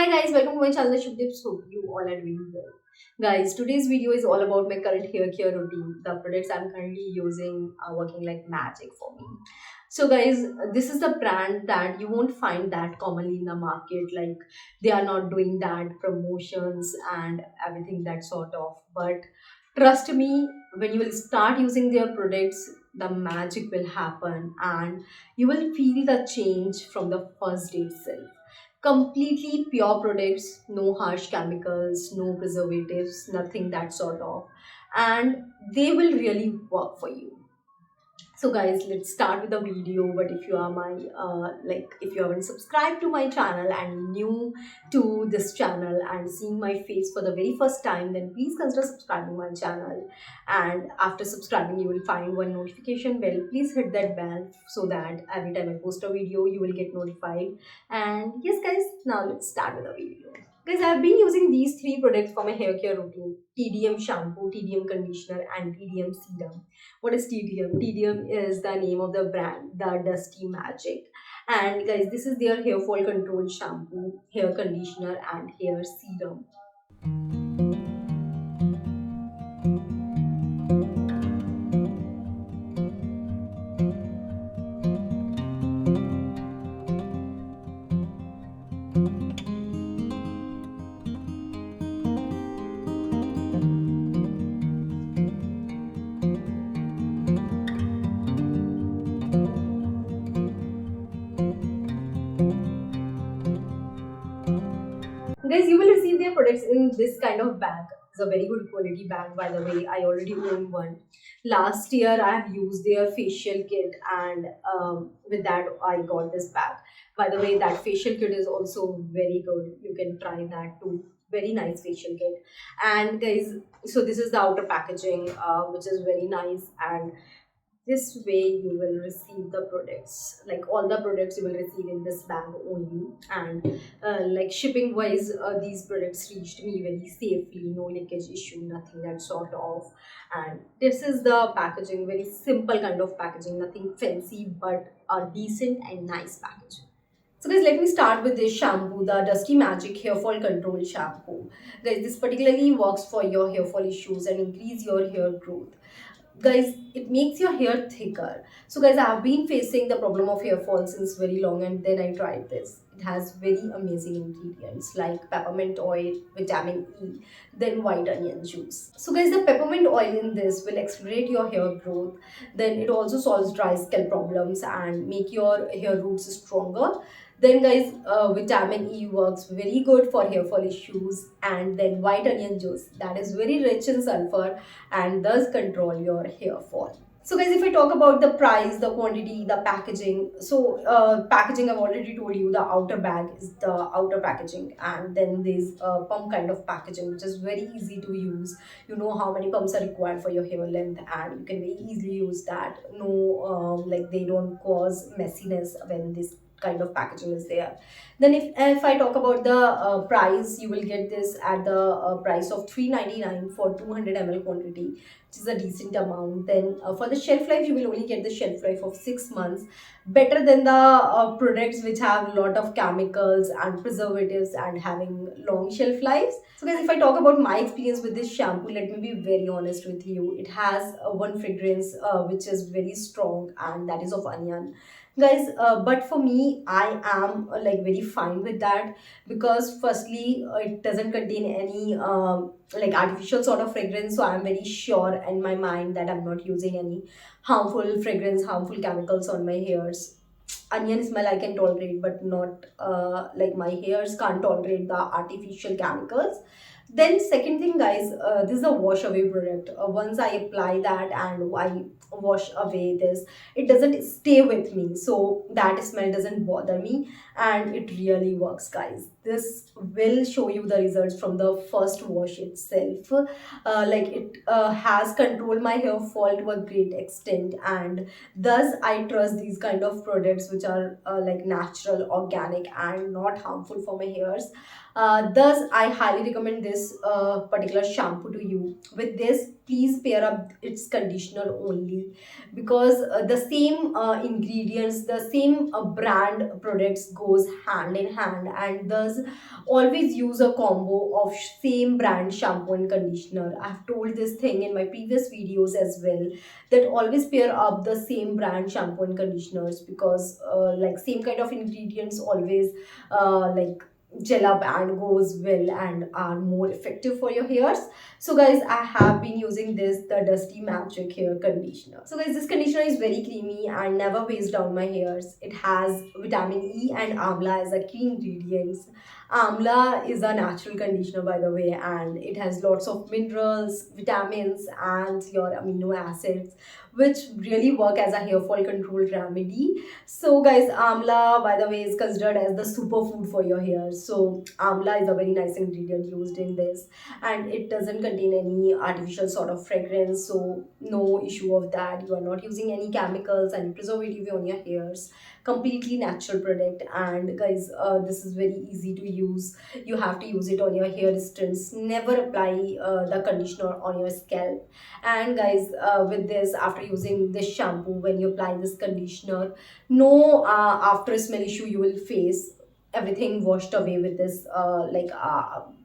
Hi guys, welcome to my channel Shubh Tips. Hope you all are doing well. Guys, today's video is all about my current hair care routine. The products I'm currently using are working like magic for me. So guys, this is the brand that you won't find that commonly in the market. Like they are not doing that promotions and everything that sort of. But trust me, when you will start using their products, the magic will happen and you will feel the change from the first day itself. Completely pure products, no harsh chemicals, no preservatives, nothing that sort of, and they will really work for you. So guys, let's start with the video. But if you are my if you haven't subscribed to my channel and new to this channel and seeing my face for the very first time, then please consider subscribing my channel. And after subscribing, you will find one notification bell. Please hit that bell so that every time I post a video, you will get notified. And yes guys, now let's start with the video. Guys, I've been using these three products for my hair care routine: TDM shampoo, TDM conditioner, and TDM serum. What is TDM? TDM is the name of the brand, the Dusty Magic. And guys, this is their hair fall control shampoo, hair conditioner, and hair serum. Guys, you will receive their products in this kind of bag. It's a very good quality bag, by the way. I already own one. Last year, I have used their facial kit, and with that, I got this bag. By the way, that facial kit is also very good. You can try that too. Very nice facial kit. And guys, so this is the outer packaging, which is very nice. And this way you will receive the products, like all the products you will receive in this bag only. And like shipping wise, these products reached me very safely, no leakage issue, nothing that sort of. And this is the packaging, very simple kind of packaging, nothing fancy, but a decent and nice packaging. So guys, let me start with this shampoo, the Dusty Magic Hair Fall Control Shampoo. Guys, this particularly works for your hair fall issues and increase your hair growth. Guys, it makes your hair thicker. So guys, I've been facing the problem of hair fall since very long, and then I tried this. It has very amazing ingredients like peppermint oil, vitamin E, then white onion juice. So guys, the peppermint oil in this will accelerate your hair growth. Then it also solves dry scalp problems and make your hair roots stronger. Then guys, vitamin E works very good for hair fall issues. And then white onion juice, that is very rich in sulfur and thus control your hair fall. So guys, if I talk about the price, the quantity, the packaging, so packaging, I've already told you, the outer bag is the outer packaging, and then there's a pump kind of packaging which is very easy to use. You know how many pumps are required for your hair length, and you can very easily use that. No, like they don't cause messiness when this kind of packaging is there. Then if I talk about the price, you will get this at the price of 399 for 200 ml quantity, which is a decent amount. Then for the shelf life, you will only get the shelf life of 6 months, better than the products which have a lot of chemicals and preservatives and having long shelf lives. So guys, if I talk about my experience with this shampoo, let me be very honest with you. It has one fragrance which is very strong, and that is of onion. Guys, but for me, I am like very fine with that, because firstly, it doesn't contain any like artificial sort of fragrance, so I'm very sure in my mind that I'm not using any harmful fragrance, harmful chemicals on my hairs. Onion smell I can tolerate, but not like my hairs can't tolerate the artificial chemicals. Then second thing guys, this is a wash away product. Once I apply that and I wash away this, it doesn't stay with me, so that smell doesn't bother me, and it really works guys. This will show you the results from the first wash itself. Like it has controlled my hair fall to a great extent, and thus I trust these kind of products which are like natural, organic, and not harmful for my hairs. Thus I highly recommend this particular shampoo to you. With this, please pair up its conditioner only, because the same ingredients, the same brand products goes hand in hand, and thus always use a combo of same brand shampoo and conditioner. I've told this thing in my previous videos as well, that always pair up the same brand shampoo and conditioners, because like same kind of ingredients always like gel up and goes well and are more effective for your hairs. So guys, I have been using this, the Dusty Magic hair conditioner. So guys, this conditioner is very creamy and never weighs down my hairs. It has vitamin E and amla as a key ingredients. Amla is a natural conditioner, by the way, and it has lots of minerals, vitamins, and your amino acids, which really work as a hair fall control remedy. So guys, amla, by the way, is considered as the superfood for your hair. So amla is a very nice ingredient used in this, and it doesn't contain any artificial sort of fragrance, so no issue of that. You are not using any chemicals and preservative on your hairs. Completely natural product. And guys, this is very easy to use. You have to use it on your hair strands. Never apply the conditioner on your scalp. And guys, with this, after using this shampoo, when you apply this conditioner, no after smell issue you will face. Everything washed away with this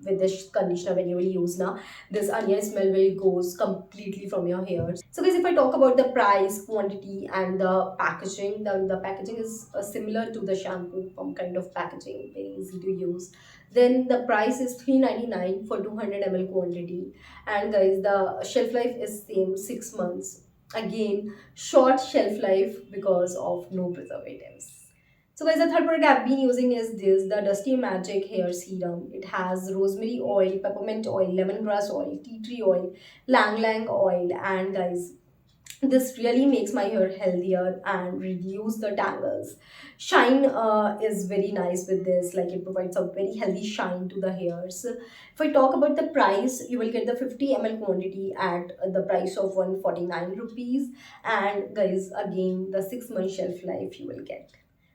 with this conditioner. When you will use now, this onion smell will goes completely from your hair. So guys, if I talk about the price, quantity, and the packaging, then the packaging is similar to the shampoo pump kind of packaging, very easy to use. Then the price is 3.99 for 200 ml quantity. And guys, the shelf life is same, 6 months. Again, short shelf life because of no preservatives. So guys, the third product I've been using is this, the Dusty Magic Hair Serum. It has rosemary oil, peppermint oil, lemongrass oil, tea tree oil, lang lang oil, and guys, this really makes my hair healthier and reduce the tangles. Shine is very nice with this, like it provides a very healthy shine to the hairs. If I talk about the price, you will get the 50 ml quantity at the price of 149 rupees. And guys, again, the 6 month shelf life you will get.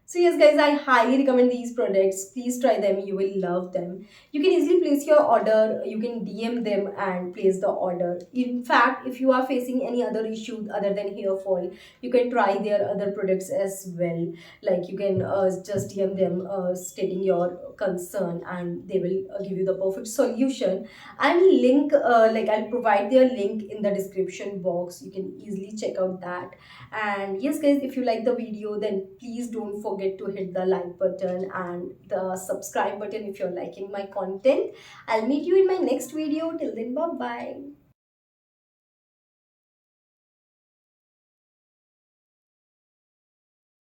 So yes guys, I highly recommend these products. Please try them, you will love them. You can easily place your order, you can DM them and place the order. In fact, if you are facing any other issue other than hair fall, you can try their other products as well. Like you can just DM them stating your concern, and they will give you the perfect solution. And link like I'll provide their link in the description box. You can easily check out that. And yes guys, if you like the video, then please don't forget to hit the like button and the subscribe button if you're liking my content. I'll meet you in my next video. Till then, bye bye.